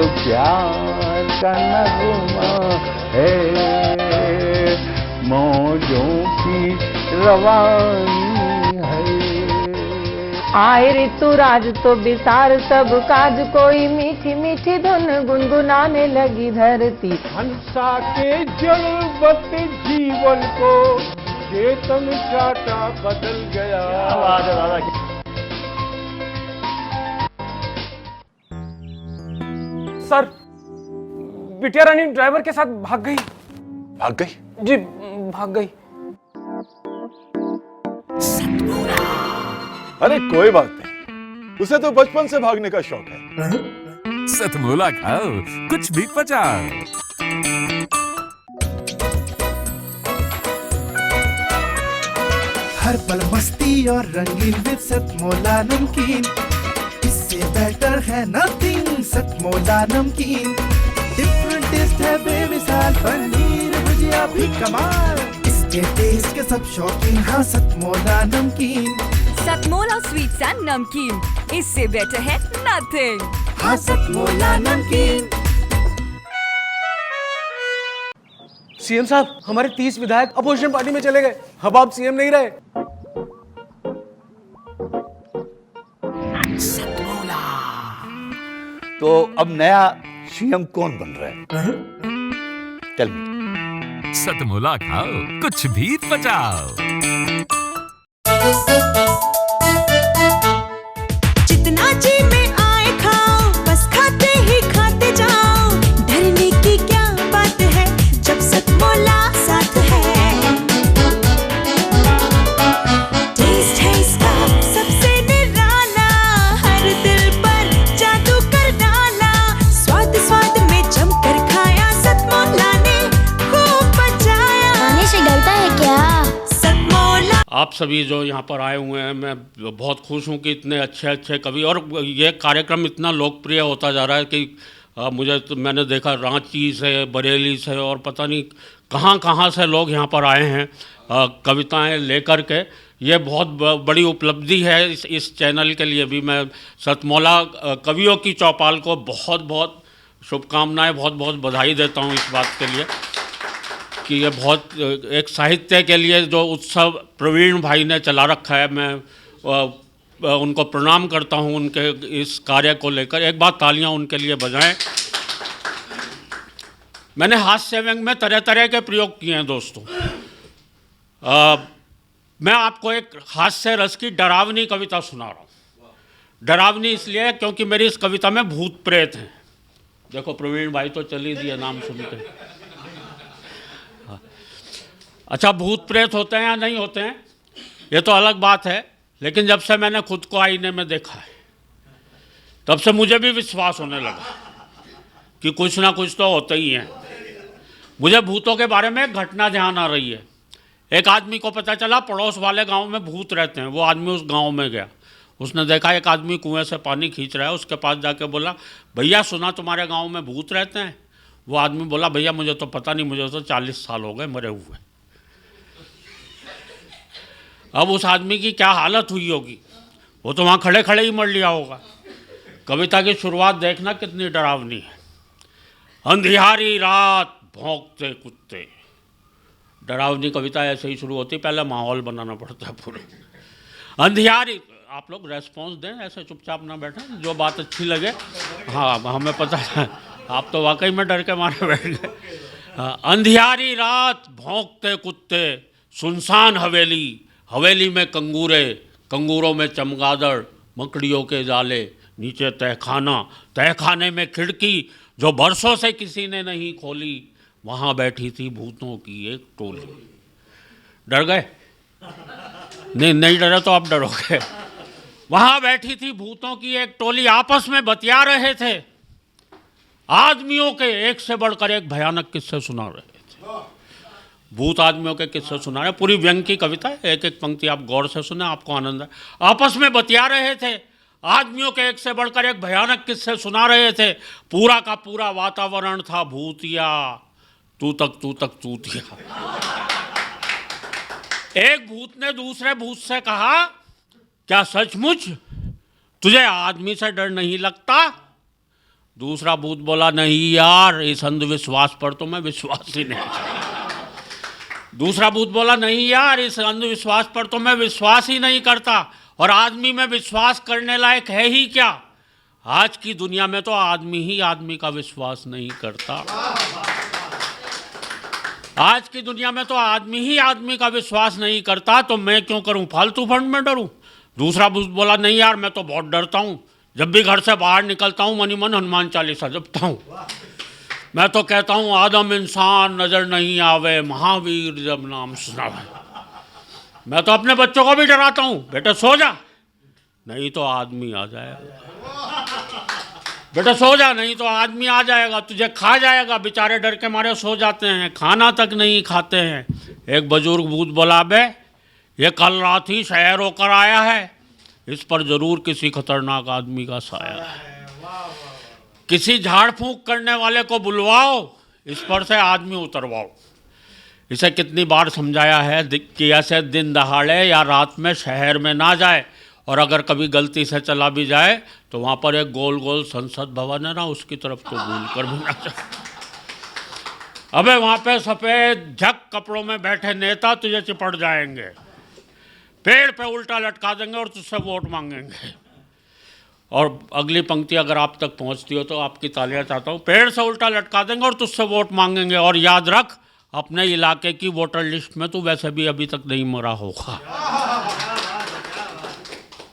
प्यार का नगमा है, मौजों की रवानी है। आए ऋतुराज तो बिसार सब काज, कोई मीठी मीठी धुन गुनगुनाने लगी धरती। हंसा के जलवत जीवन को चेतन चाटा बदल गया। सर, बिटिया रानी ड्राइवर के साथ भाग गई। भाग गई? जी, भाग गई। अरे कोई बात नहीं, उसे तो बचपन से भागने का शौक है। सतमोला खाओ, कुछ भी पचाओ। हर पल मस्ती और रंगीन विद सतमोला नमकीन, इससे बेटर है नथिंग। सतमोला नमकीन डिफरेंट टेस्ट है बेमिसाल, पनीर भुजिया भी कमाल, इसके टेस्ट के सब शौकीन। हाँ सतमोला नमकीन, सतमोला स्वीट्स एंड नमकीन, इससे बेटर है नथिंग। हाँ सतमोला नमकीन। सीएम साहब, हमारे 30 विधायक अपोजिशन पार्टी में चले गए। अब आप सीएम नहीं रहे। तो अब नया सीएम कौन बन रहा है? Tell me. सतमोला खाओ, कुछ भी पचाओ। जितना जी में आए खाओ, बस खाते ही खाते जाओ। डरने की क्या बात है जब सतमोला साथ है। टेस्ट है इसका सबसे निराला, हर दिल पर जादू कर डाला। स्वाद स्वाद में जमकर खाया, सतमोला ने खूब पचाया। खाने से गलता है क्या? सतमोला। आप सभी जो यहाँ पर आए हुए हैं, मैं बहुत खुश हूँ कि इतने अच्छे अच्छे कवि, और ये कार्यक्रम इतना लोकप्रिय होता जा रहा है कि मुझे तो मैंने देखा रांची से, बरेली से और पता नहीं कहाँ कहाँ से लोग यहाँ पर आए हैं कविताएं लेकर के। ये बहुत बड़ी उपलब्धि है इस चैनल के लिए भी। मैं सतमोला कवियों की चौपाल को बहुत बहुत शुभकामनाएं, बहुत बहुत बधाई देता हूँ इस बात के लिए कि ये बहुत एक साहित्य के लिए जो उत्सव प्रवीण भाई ने चला रखा है, मैं उनको प्रणाम करता हूँ उनके इस कार्य को लेकर। एक बार तालियां उनके लिए बजाएं। मैंने हास्य व्यंग में तरह तरह के प्रयोग किए हैं दोस्तों। मैं आपको एक हास्य रस की डरावनी कविता सुना रहा हूँ। डरावनी इसलिए क्योंकि मेरी इस कविता में भूत प्रेत हैं। देखो प्रवीण भाई तो चल ही दिए नाम सुनते। अच्छा, भूत प्रेत होते हैं या नहीं होते हैं ये तो अलग बात है, लेकिन जब से मैंने खुद को आईने में देखा है तब से मुझे भी विश्वास होने लगा कि कुछ ना कुछ तो होते ही हैं। मुझे भूतों के बारे में एक घटना ध्यान आ रही है। एक आदमी को पता चला पड़ोस वाले गांव में भूत रहते हैं। वो आदमी उस गांव में गया, उसने देखा एक आदमी कुएं से पानी खींच रहा है। उसके पास जाके बोला, भैया सुना तुम्हारे गाँव में भूत रहते हैं? वो आदमी बोला, भैया मुझे तो पता नहीं, मुझे तो 40 साल हो गए मरे हुए। अब उस आदमी की क्या हालत हुई होगी, वो तो वहाँ खड़े खड़े ही मर लिया होगा। कविता की शुरुआत देखना कितनी डरावनी है। अंधियारी रात भौंकते कुत्ते। डरावनी कविता ऐसे ही शुरू होती, पहले माहौल बनाना पड़ता है पूरे। अंधियारी, आप लोग रेस्पॉन्स दें, ऐसे चुपचाप ना बैठें, जो बात अच्छी लगे। हाँ हमें पता है, आप तो वाकई में डर के मारे बैठ गए। अंधियारी रात भौंकते कुत्ते, सुनसान हवेली, हवेली में कंगूरे, कंगूरों में चमगादड़, मकड़ियों के जाले, नीचे तहखाना, तहखाने में खिड़की जो बरसों से किसी ने नहीं खोली, वहाँ बैठी थी भूतों की एक टोली। डर गए? नहीं डरे तो आप डरोगे। वहाँ बैठी थी भूतों की एक टोली, आपस में बतिया रहे थे। आदमियों के एक से बढ़कर एक भयानक किस्से सुना रहे थे। भूत आदमियों के किस्से सुना रहे, पूरी व्यंग की कविता है, एक एक पंक्ति आप गौर से सुने, आपको आनंद है। आपस में बतिया रहे थे, आदमियों के एक से बढ़कर एक भयानक किस्से सुना रहे थे। पूरा का पूरा वातावरण था भूतिया, तू तक तूतिया। एक भूत ने दूसरे भूत से कहा, क्या सचमुच तुझे आदमी से डर नहीं लगता? दूसरा भूत बोला नहीं यार, इस अंधविश्वास पर तो मैं विश्वास ही नहीं करता। दूसरा भूत बोला नहीं यार, इस अंधविश्वास पर तो मैं विश्वास ही नहीं करता। और आदमी में विश्वास करने लायक है ही क्या? आज की दुनिया में तो आदमी ही आदमी का विश्वास नहीं करता। आज की दुनिया में तो आदमी ही आदमी का विश्वास नहीं करता, तो मैं क्यों करूं, फालतू फंड में डरूं? दूसरा भूत बोला नहीं यार, मैं तो बहुत डरता हूं। जब भी घर से बाहर निकलता हूं मनी मन हनुमान चालीसा जपता हूं। मैं तो कहता हूं आदम इंसान नजर नहीं आवे, महावीर जब नाम सुनावे। मैं तो अपने बच्चों को भी डराता हूं, बेटा सो जा नहीं तो आदमी आ जाएगा, बेटा सो जा नहीं तो आदमी आ जाएगा, तुझे खा जाएगा। बेचारे डर के मारे सो जाते हैं, खाना तक नहीं खाते हैं। एक बुजुर्ग भूत बोला बे, ये कल रात ही शहर होकर आया है, इस पर जरूर किसी खतरनाक आदमी का साया है। किसी झाड़ फूंक करने वाले को बुलवाओ, इस पर से आदमी उतरवाओ। इसे कितनी बार समझाया है कि ऐसे दिन दहाड़े या रात में शहर में ना जाए, और अगर कभी गलती से चला भी जाए तो वहाँ पर एक गोल गोल संसद भवन है ना, उसकी तरफ तो भूल कर भी ना जाए। अबे वहाँ पे सफ़ेद झक कपड़ों में बैठे नेता तुझे चिपट जाएंगे, पेड़ पे उल्टा लटका देंगे और तुझसे वोट मांगेंगे। और अगली पंक्ति अगर आप तक पहुँचती हो तो आपकी तालियां चाहता हूँ। पेड़ से उल्टा लटका देंगे और तुझसे वोट मांगेंगे। और याद रख, अपने इलाके की वोटर लिस्ट में तू वैसे भी अभी तक नहीं मरा होगा।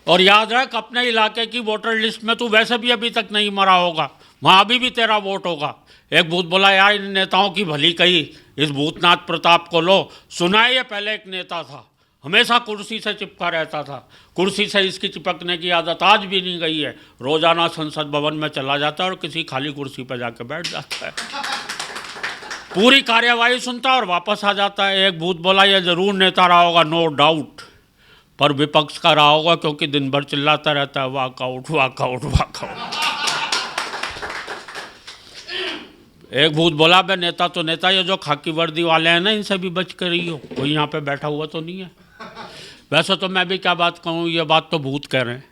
और याद रख, अपने इलाके की वोटर लिस्ट में तू वैसे भी अभी तक नहीं मरा होगा, वहाँ अभी भी तेरा वोट होगा। एक भूत बोला यार, इन नेताओं की भली कही, इस भूतनाथ प्रताप को लो। सुना है, ये पहले एक नेता था, हमेशा कुर्सी से चिपका रहता था, कुर्सी से इसकी चिपकने की आदत आज भी नहीं गई है। रोजाना संसद भवन में चला जाता है और किसी खाली कुर्सी पर जाकर बैठ जाता है, पूरी कार्यवाही सुनता है और वापस आ जाता है। एक भूत बोला ये जरूर नेता रहा होगा, नो डाउट, पर विपक्ष का रहा होगा, क्योंकि दिन भर चिल्लाता रहता है वॉकआउट वॉकआउट वॉकआउट। एक भूत बोला बे नेता तो नेता, ये जो खाकी वर्दी वाले हैं ना, इनसे भी बच कर रही हो, कोई यहाँ पे बैठा हुआ तो नहीं है। वैसे तो मैं भी क्या बात कहूँ, ये बात तो भूत कह रहे हैं।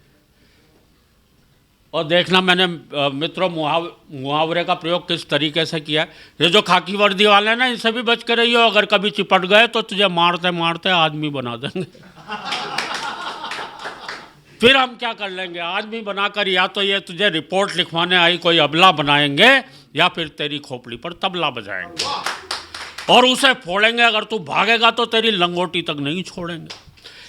और देखना मैंने मित्रों मुहावरे का प्रयोग किस तरीके से किया है। ये जो खाकी वर्दी वाले हैं ना, इनसे भी बच कर रही हो, अगर कभी चिपट गए तो तुझे मारते मारते आदमी बना देंगे। फिर हम क्या कर लेंगे, आदमी बनाकर या तो ये तुझे रिपोर्ट लिखवाने आई कोई अबला बनाएंगे, या फिर तेरी खोपड़ी पर तबला बजाएंगे और उसे फोड़ेंगे। अगर तू भागेगा तो तेरी लंगोटी तक नहीं छोड़ेंगे।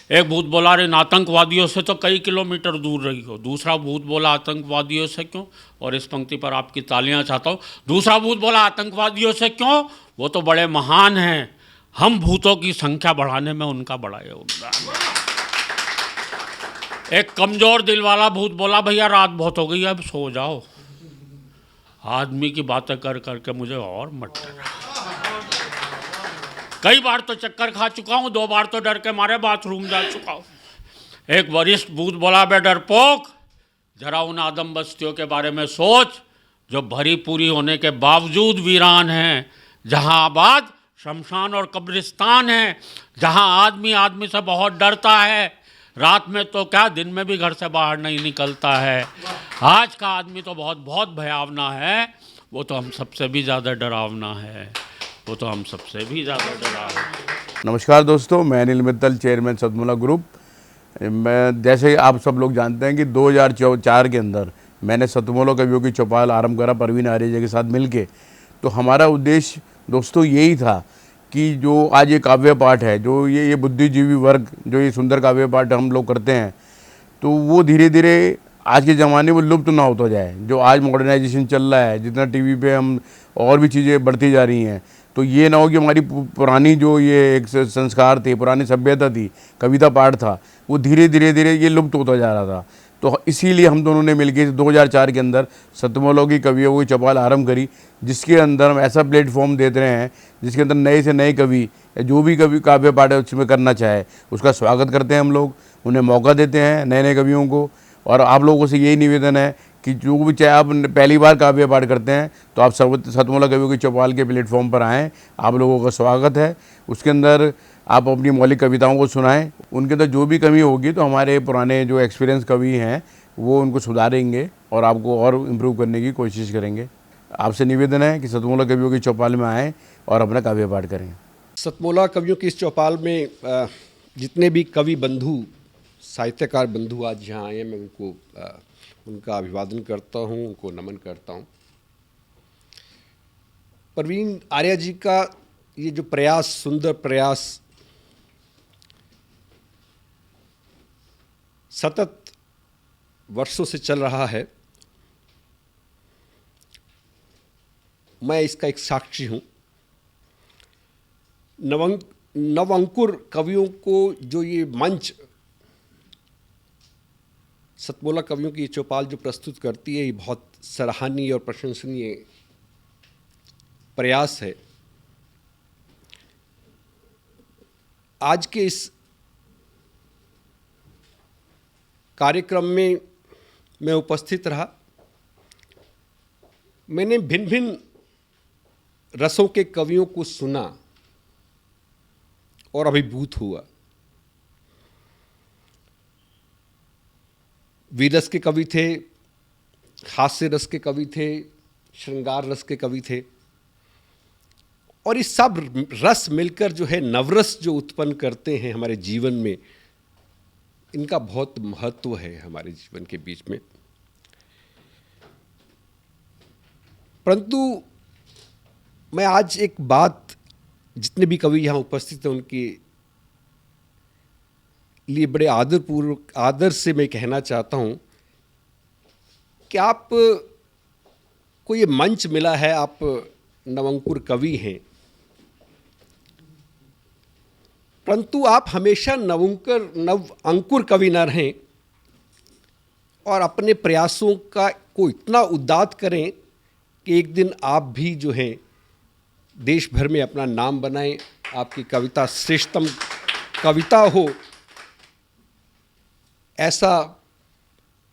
एक भूत बोला रे, इन आतंकवादियों से तो कई किलोमीटर दूर रही हो। दूसरा भूत बोला आतंकवादियों से क्यों? और इस पंक्ति पर आपकी तालियां चाहता हूँ। दूसरा भूत बोला आतंकवादियों से क्यों, वो तो बड़े महान हैं, हम भूतों की संख्या बढ़ाने में उनका बड़ा योगदान। एक कमजोर दिल वाला भूत बोला भैया रात बहुत हो गई, अब सो जाओ। आदमी की बातें कर करके मुझे और मत डरा। कई बार तो चक्कर खा चुका हूँ, 2 बार तो डर के मारे बाथरूम जा चुका हूँ। एक वरिष्ठ भूत बोला बे डरपोक, जरा उन आदम बस्तियों के बारे में सोच जो भरी पूरी होने के बावजूद वीरान हैं, जहाँ आबाद शमशान और कब्रिस्तान है, जहाँ आदमी आदमी से बहुत डरता है, रात में तो क्या दिन में भी घर से बाहर नहीं निकलता है। आज का आदमी तो बहुत बहुत भयावना है, वो तो हम सबसे भी ज़्यादा डरावना है, वो तो हम सबसे भी ज़्यादा डरावना है। नमस्कार दोस्तों, मैं अनिल मित्तल, चेयरमैन सतमोला ग्रुप। मैं जैसे आप सब लोग जानते हैं कि 2004 के अंदर मैंने सतमोला कवियों की चौपाल आरंभ करा परवीन आर्य के साथ मिलके। तो हमारा उद्देश्य दोस्तों यही था कि जो आज ये काव्य पाठ है, जो ये बुद्धिजीवी वर्ग जो ये सुंदर काव्य पाठ हम लोग करते हैं, तो वो धीरे धीरे आज के ज़माने में लुप्त ना होता जाए। जो आज मॉडर्नाइजेशन चल रहा है, जितना टीवी पे हम और भी चीज़ें बढ़ती जा रही हैं, तो ये ना हो कि हमारी पुरानी जो ये एक संस्कार थे, पुरानी सभ्यता थी, कविता पाठ था, वो धीरे धीरे ये लुप्त होता जा रहा था। तो इसीलिए हम दोनों ने मिलकर 2004 के अंदर सतमोला की कवियों की चौपाल आरंभ करी, जिसके अंदर हम ऐसा प्लेटफॉर्म देते रहे हैं जिसके अंदर नए से नए कवि जो भी कवि काव्य पाठ उसमें करना चाहे उसका स्वागत करते हैं हम लोग, उन्हें मौका देते हैं नए नए कवियों को। और आप लोगों से यही निवेदन है कि जो भी चाहे आप पहली बार काव्य पाठ करते हैं तो आप सतमोला कवियों की चौपाल के प्लेटफॉर्म पर आएँ, आप लोगों का स्वागत है। उसके अंदर आप अपनी मौलिक कविताओं को सुनाएं, उनके अंदर जो भी कमी होगी तो हमारे पुराने जो एक्सपीरियंस कवि हैं वो उनको सुधारेंगे और आपको और इम्प्रूव करने की कोशिश करेंगे। आपसे निवेदन है कि सतमोला कवियों की चौपाल में आएँ और अपना काव्य पाठ करें। सतमोला कवियों की इस चौपाल में जितने भी कवि बंधु, साहित्यकार बंधु आज यहाँ आए हैं, मैं उनको उनका अभिवादन करता हूँ, उनको नमन करता हूँ। प्रवीण आर्या जी का ये जो प्रयास, सुंदर प्रयास, सतत वर्षों से चल रहा है, मैं इसका एक साक्षी हूँ। नवअंकुर कवियों को जो ये मंच सतमोला कवियों की चौपाल जो प्रस्तुत करती है, ये बहुत सराहनीय और प्रशंसनीय प्रयास है। आज के इस कार्यक्रम में मैं उपस्थित रहा। मैंने भिन्न भिन्न रसों के कवियों को सुना और अभिभूत हुआ। वीरस के कवि थे, हास्य रस के कवि थे, श्रृंगार रस के कवि थे, और ये सब रस मिलकर जो है नवरस जो उत्पन्न करते हैं हमारे जीवन में, इनका बहुत महत्व है हमारे जीवन के बीच में। परंतु मैं आज एक बात जितने भी कवि यहाँ उपस्थित हैं उनके लिए बड़े आदर से मैं कहना चाहता हूँ कि आप को ये मंच मिला है, आप नवअंकुर कवि हैं, परंतु आप हमेशा नवअंकुर कवि न रहें और अपने प्रयासों को इतना उदात्त करें कि एक दिन आप भी जो है देश भर में अपना नाम बनाएं, आपकी कविता श्रेष्ठतम कविता हो, ऐसा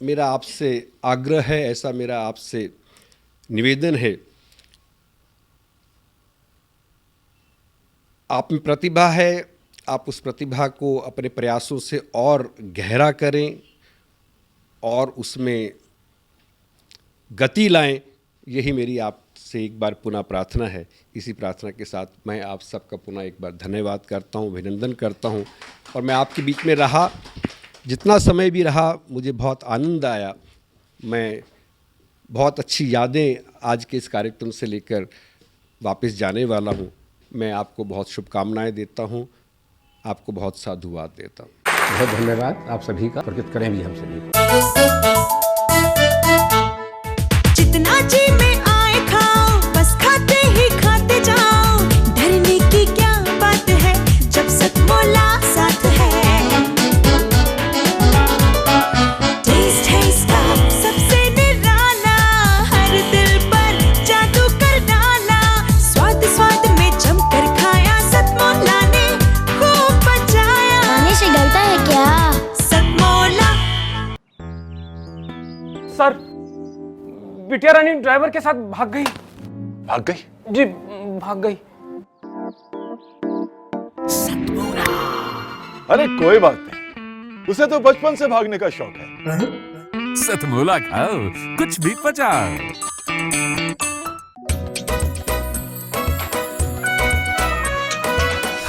मेरा आपसे आग्रह है, ऐसा मेरा आपसे निवेदन है। आप में प्रतिभा है, आप उस प्रतिभा को अपने प्रयासों से और गहरा करें और उसमें गति लाएं, यही मेरी आपसे एक बार पुनः प्रार्थना है। इसी प्रार्थना के साथ मैं आप सबका पुनः एक बार धन्यवाद करता हूँ, अभिनंदन करता हूँ। और मैं आपके बीच में रहा, जितना समय भी रहा, मुझे बहुत आनंद आया। मैं बहुत अच्छी यादें आज के इस कार्यक्रम से लेकर वापस जाने वाला हूँ। मैं आपको बहुत शुभकामनाएं देता हूँ, आपको बहुत साधुवाद देता हूँ। बहुत धन्यवाद आप सभी का, प्रकृत करें भी हम सभी को। जितना जी में आए खाओ, बस खाते ही खाते जाओ। डरने की क्या बात है जब सतमोला साथ है। टेस्ट है इसका सबसे निराला, हर दिल पर जादू कर डाला। स्वाद स्वाद में जमकर खाया, सतमोला ने खूब बचाया। खाने से गलता है क्या? सतमोला। सर, बिटिया रानी ड्राइवर के साथ भाग गई। भाग गई? जी, भाग गई। अरे कोई बात नहीं, उसे तो बचपन से भागने का शौक है। सतमोला खाओ, कुछ भी पचाओ।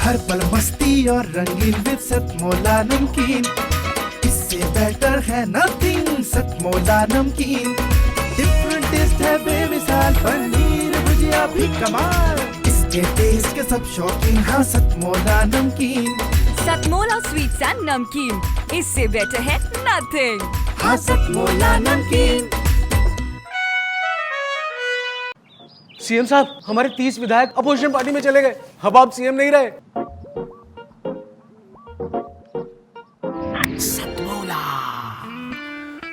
हर पल मस्ती और रंगीन विद सतमोला नमकीन, इससे बेटर है नथिंग। सतमोला नमकीन डिफरेंट टेस्ट है बेमिसाल, पनीर भुजिया भी कमाल। इसके टेस्ट के सब शौकीन, हाँ सतमोला नमकीन। सतमोला स्वीट्स एंड नमकीन, इससे बेटर है नथिंग। हाँ सतमोला नमकीन। सीएम साहब, हमारे 30 विधायक अपोजिशन पार्टी में चले गए। अब आप सीएम नहीं रहे।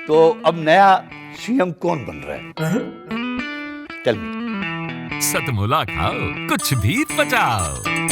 तो अब नया सीएम कौन बन रहा है? Tell me. सतमोला खाओ, कुछ भी पचाओ।